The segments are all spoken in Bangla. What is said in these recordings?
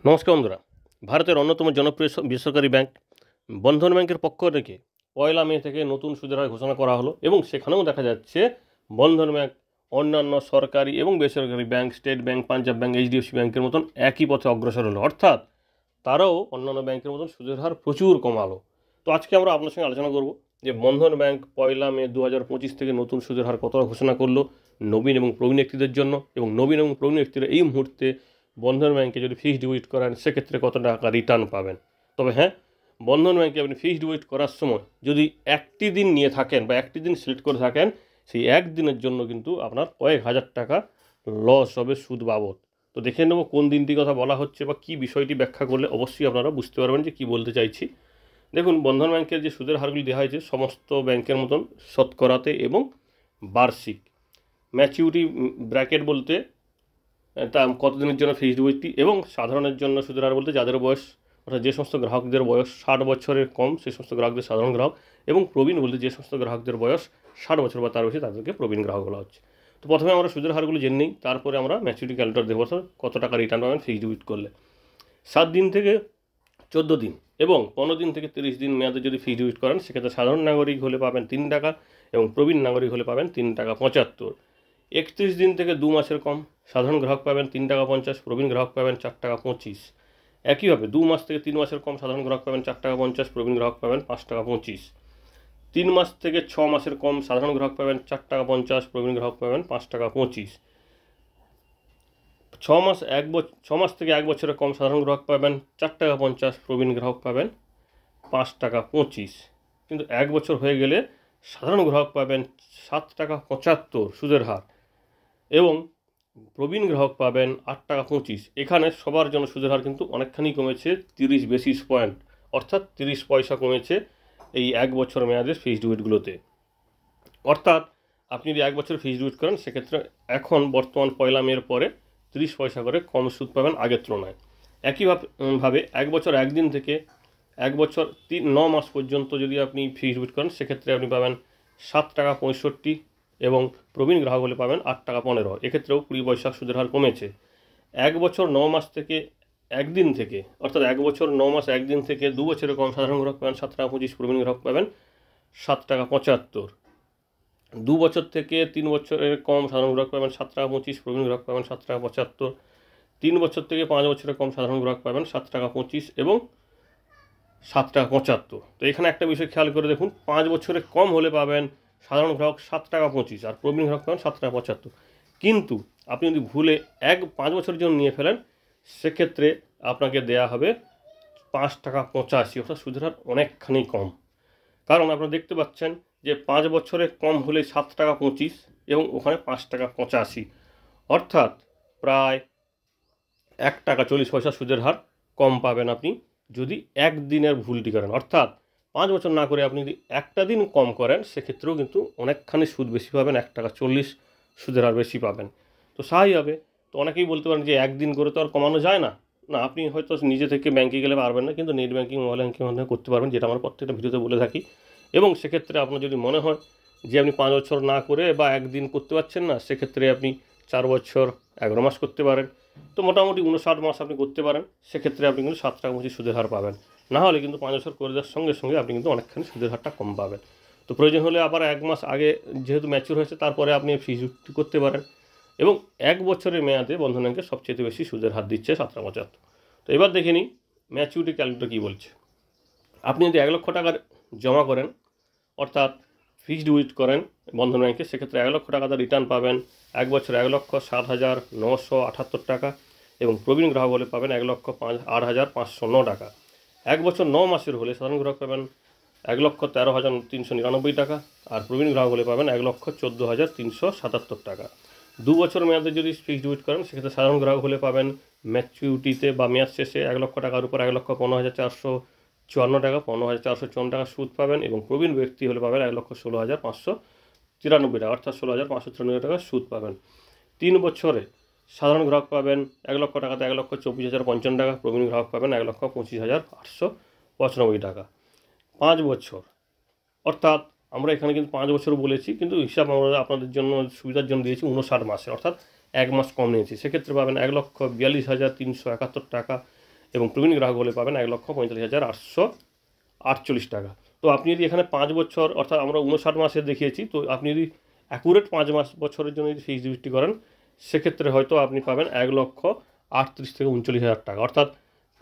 নমস্কার বন্ধুরা। ভারতের অন্যতম জনপ্রিয় বেসরকারি ব্যাংক বন্ধন ব্যাংকের পক্ষ থেকে 1 মে থেকে নতুন সুদের হার ঘোষণা করা হলো এবং সেখানেও দেখা যাচ্ছে বন্ধন ব্যাংক অন্যান্য সরকারি এবং বেসরকারি bank, state bank, Punjab bank, HDFC ব্যাংকের মতন একই পথে অগ্রসর হলো, অর্থাৎ তারাও অন্যান্য ব্যাংকের মতন সুদের হার প্রচুর কমালো। তো আজকে আমরা আপনার সঙ্গে আলোচনা করব যে বন্ধন ব্যাংক 1 মে 2025 থেকে নতুন সুদের হার কত ঘোষণা করলো নবীন এবং প্রবীণ ব্যক্তিদের জন্য, এবং নবীন এবং প্রবীণ ব্যক্তিরা এই মুহূর্তে বন্ধন ব্যাংকে যদি ফিক্সড ডিপোজিট করেন সেক্ষেত্রে কত টাকা রিটার্ন পাবেন। তবে হ্যাঁ, বন্ধন ব্যাংকে আপনি ফিক্সড ডিপোজিট করার সময় যদি একটি দিন নিয়ে থাকেন বা একটি দিন সিলেক্ট করে থাকেন, সেই একদিনের জন্য কিন্তু আপনার কয়েক হাজার টাকা লস হবে সুদ বাবদ। তো দেখে নেব কোন দিনটির কথা বলা হচ্ছে বা কী বিষয়টি ব্যাখ্যা করলে অবশ্যই আপনারা বুঝতে পারবেন যে কী বলতে চাইছি। দেখুন, বন্ধন ব্যাংকের যে সুদের হারগুলি দেওয়া হয়েছে সমস্ত ব্যাংকের মতন শতকরাতে এবং বার্ষিক। ম্যাচিউরিটি ব্র্যাকেট বলতে তা কতদিনের জন্য ফিক্সড ডিপোজিটটি, এবং সাধারণের জন্য সুদের হার বলতে যাদের বয়স, অর্থাৎ যে সমস্ত গ্রাহকদের বয়স 60 বছরের কম সেই সমস্ত গ্রাহকদের সাধারণ গ্রাহক, এবং প্রবীণ বলতে যে সমস্ত গ্রাহকদের বয়স 60 বছর বা তার বেশি তাদেরকে প্রবীণ গ্রাহক বলা হচ্ছে। তো প্রথমে আমরা সুদের হারগুলো জেনে নিই, তারপরে আমরা ম্যাচুরিটি ক্যালকুলেটর দেখব কত টাকা রিটার্ন পাবেন ফিক্সড ডিপোজিট করলে। 7 দিন থেকে 14 দিন এবং 15 দিন থেকে 30 দিন মেয়াদে যদি ফিক্সড ডিপোজিট করেন সেক্ষেত্রে সাধারণ নাগরিক হলে পাবেন 3 টাকা এবং প্রবীণ নাগরিক হলে পাবেন 3 টাকা 75। 31 দিন থেকে 2 মাসের কম সাধারণ গ্রাহক পাবেন 3 টাকা 50, প্রবীণ গ্রাহক পাবেন 4 টাকা 25। একইভাবে 2 মাস থেকে 3 মাসের কম সাধারণ গ্রাহক পাবেন 4 টাকা 50, প্রবীণ গ্রাহক পাবেন 5 টাকা 25। 3 মাস থেকে 6 মাসের কম সাধারণ গ্রাহক পাবেন 4 টাকা 50, প্রবীণ গ্রাহক পাবেন 5 টাকা 25। 6 মাস থেকে 1 বছরের কম সাধারণ গ্রাহক পাবেন 4 টাকা 50, প্রবীণ গ্রাহক পাবেন 5 টাকা 25। কিন্তু 1 বছর হয়ে গেলে সাধারণ গ্রাহক পাবেন 7 টাকা 75 সুদের হার এবং প্রবীণ গ্রাহক পাবেন 8 টাকা 25। এখানে সবার জন্য সুদের হার কিন্তু অনেকখানি কমেছে, 30 বেসিস পয়েন্ট, অর্থাৎ 30 পয়সা কমেছে এই 1 বছর মেয়াদের ফিক্সড ডিপোজিটগুলোতে। অর্থাৎ আপনি যদি 1 বছর ফিক্সড ডিপোজিট করেন সেক্ষেত্রে এখন বর্তমান 1 মের পরে 30 পয়সা করে কম সুদ পাবেন আগের তুলনায়। একইভাবে 1 বছর 1 দিন থেকে 1 বছর 9 মাস পর্যন্ত যদি আপনি ফিক্সড ডিপোজিট করেন সেক্ষেত্রে আপনি পাবেন 7 টাকা 65 এবং প্রবীণ গ্রাহক হলে পাবেন 8 টাকা 15। এক্ষেত্রেও 20 পয়সা সুদের হার কমেছে। 1 বছর 9 মাস থেকে 1 দিন থেকে, অর্থাৎ 1 বছর 9 মাস 1 দিন থেকে 2 বছরের কম সাধারণ গ্রাহক পাবেন 7 টাকা 25, প্রবীণ গ্রাহক পাবেন 7 টাকা 75। 2 বছর থেকে 3 বছরের কম সাধারণ গ্রাহক পাবেন 7 টাকা 25, প্রবীণ গ্রাহক পাবেন 7 টাকা 75। 3 বছর থেকে 5 বছরের কম সাধারণ গ্রাহক পাবেন 7 টাকা 25 এবং 7 টাকা 75। তো এখানে একটা বিষয় খেয়াল করে দেখুন, 5 বছরের কম হলে পাবেন সাধারণ গ্রাহক 7 টাকা 25 আর প্রবীণ গ্রাহক পাবেন 7 টাকা 75। কিন্তু আপনি যদি ভুলে 5 বছরের জন্য নিয়ে ফেলেন সেক্ষেত্রে আপনাকে দেয়া হবে 5 টাকা 85, অর্থাৎ সুদের হার অনেকখানি কম। কারণ আপনারা দেখতে পাচ্ছেন যে 5 বছরের কম হলে 7 টাকা 25 এবং ওখানে 5 টাকা 85, অর্থাৎ প্রায় 1 টাকা 40 পয়সা সুদের হার কম পাবেন আপনি যদি একদিনের ভুলটি করেন। অর্থাৎ 5 বছর না করে আপনি যদি একটা দিন কম করেন সেক্ষেত্রেও কিন্তু অনেকখানি সুদ বেশি পাবেন, 1 টাকা 40 সুদের হার বেশি পাবেন। তো স্বাভাবিকভাবে তো অনেকেই বলতে পারেন যে একদিন করে তো আর কমানো যায় না। না, আপনি হয়তো নিজে থেকে ব্যাংকে গেলে পারবেন না, কিন্তু নেট ব্যাংকিং, মোবাইল ব্যাংকিং মাধ্যমে করতে পারবেন, যেটা আমরা প্রত্যেকটা ভিডিওতে বলে থাকি। এবং সেক্ষেত্রে আপনার যদি মনে হয় যে আপনি 5 বছর না করে বা একদিন করতে পারছেন না, সেক্ষেত্রে আপনি 4 বছর 11 মাস করতে পারেন। তো মোটামুটি 59 মাস আপনি করতে পারেন, সেক্ষেত্রে আপনি কিন্তু 7 টাকা 25 সুদের হার পাবেন। না হলে কিন্তু 5 বছর করে দেওয়ার সঙ্গে সঙ্গে আপনি কিন্তু অনেকখানি সুদের হারটা কম পাবেন। তো প্রয়োজন হলে আবার 1 মাস আগে যেহেতু ম্যাচিউর হয়েছে তারপরে আপনি ফিক্সড করতে পারেন। এবং 1 বছরের মেয়াদে বন্ধন ব্যাংকে সবচেয়ে বেশি সুদের হার দিচ্ছে 7 টাকা 75। তো এবার দেখে নিই ম্যাচিউরিটি ক্যালকুলেটর কী বলছে। আপনি যদি 1 লক্ষ টাকার জমা করেন, অর্থাৎ ফিক্সড ডিপোজিট করেন বন্ধন ব্যাংকে, সেক্ষেত্রে 1 লক্ষ টাকা তার রিটার্ন পাবেন 1 বছর 1,07,978 টাকা এবং প্রবীণ গ্রাহক হলে পাবেন 1,08,509 টাকা। 1 বছর 9 মাসের হলে সাধারণ গ্রাহক পাবেন 1,13,399 টাকা আর প্রবীণ গ্রাহক হলে পাবেন 1,14,377 টাকা। 2 বছর মেয়াদে যদি ফিক্সড ডিপোজিট করেন সেক্ষেত্রে সাধারণ গ্রাহক হলে পাবেন ম্যাচুরিটিতে বা মেয়াদ শেষে 1 লক্ষ টাকার উপর 1,15,454 টাকা, 15,454 টাকা সুদ পাবেন এবং প্রবীণ ব্যক্তি হলে পাবেন 1,16,593 টাকা, অর্থাৎ 16,593 টাকা সুদ পাবেন। 3 বছরে সাধারণ গ্রাহক পাবেন 1 লক্ষ টাকাতে 1,24,055 টাকা, প্রবীণ গ্রাহক পাবেন 1,25,895 টাকা। 5 বছর, অর্থাৎ আমরা এখানে কিন্তু 5 বছর বলেছি, কিন্তু হিসাব আমরা আপনাদের জন্য সুবিধার জন্য দিয়েছি 59 মাসে, অর্থাৎ 1 মাস কম নিয়েছি। সেক্ষেত্রে পাবেন 1,42,371 টাকা এবং প্রবীণ গ্রাহক হলে পাবেন 1,45,848 টাকা। তো আপনি যদি এখানে 5 বছর অর্থাৎ আমরা 59 মাসের দেখিয়েছি, তো আপনি যদি অ্যাকুরেট 5 বছরের জন্য যদি ফিক্সড ডিপোজিট করেন সেক্ষেত্রে হয়তো আপনি পাবেন 1,38,000 থেকে 39,000 টাকা, অর্থাৎ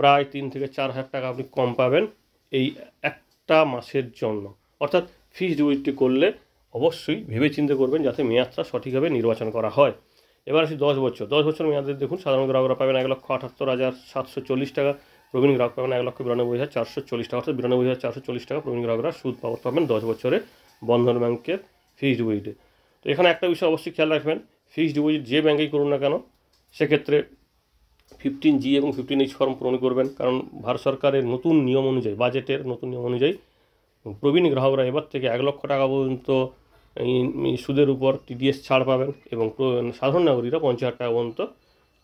প্রায় 3 থেকে 4,000 টাকা আপনি কম পাবেন এই একটা মাসের জন্য। অর্থাৎ ফিক্সড ডিপোজিটটি করলে অবশ্যই ভেবে চিন্তে করবেন যাতে মেয়াদটা সঠিকভাবে নির্বাচন করা হয়। এবার আসি 10 বছর। 10 বছর মেয়াদের দেখুন সাধারণ গ্রাহকরা পাবেন 1,78,740 টাকা, প্রবীণ গ্রাহক পাবেন 1,92,440 টাকা, অর্থাৎ 92,440 টাকা প্রবীণ গ্রাহকরা সুদ পাবেন 10 বছরে বন্ধন ব্যাংকের ফিক্সড ডিপোজিটে। তো এখানে একটা বিষয় অবশ্যই খেয়াল রাখবেন, ফিক্সড ডিপোজিট যে ব্যাংকেই করুন না কেন সেক্ষেত্রে 15G এবং 15H ফর্ম পূরণ করবেন, কারণ ভারত সরকারের নতুন নিয়ম অনুযায়ী, বাজেটের নতুন নিয়ম অনুযায়ী প্রবীণ গ্রাহকরা এবার থেকে 1 লক্ষ টাকা পর্যন্ত সুদের উপর TDS ছাড় পাবেন এবং সাধারণ নাগরিকরা 50,000 টাকা পর্যন্ত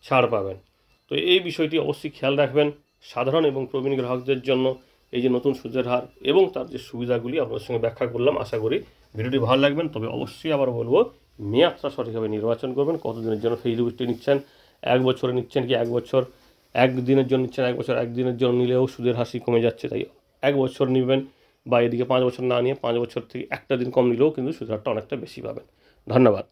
ছাড় পাবেন। তো এই বিষয়টি অবশ্যই খেয়াল রাখবেন। সাধারণ এবং প্রবীণ গ্রাহকদের জন্য এই যে নতুন সুদের হার এবং তার যে সুবিধাগুলি আপনাদের সঙ্গে ব্যাখ্যা করলাম, আশা করি ভিডিওটি ভালো লাগবেন। তবে অবশ্যই আবার বলবো, মেয়াদটা সঠিকভাবে নির্বাচন করবেন। কতদিনের জন্য ফিক্সড ডিপোজিটটি নিচ্ছেন, 1 বছরে নিচ্ছেন কি 1 বছর 1 দিনের জন্য নিচ্ছেন, 1 বছর 1 দিনের জন্য নিলেও সুদের হাসি কমে যাচ্ছে, তাই 1 বছর নেবেন, বা এদিকে 5 বছর না নিয়ে 5 বছর থেকে একটা দিন কম নিলেও কিন্তু সুদের হারটা অনেকটা বেশি পাবেন। ধন্যবাদ।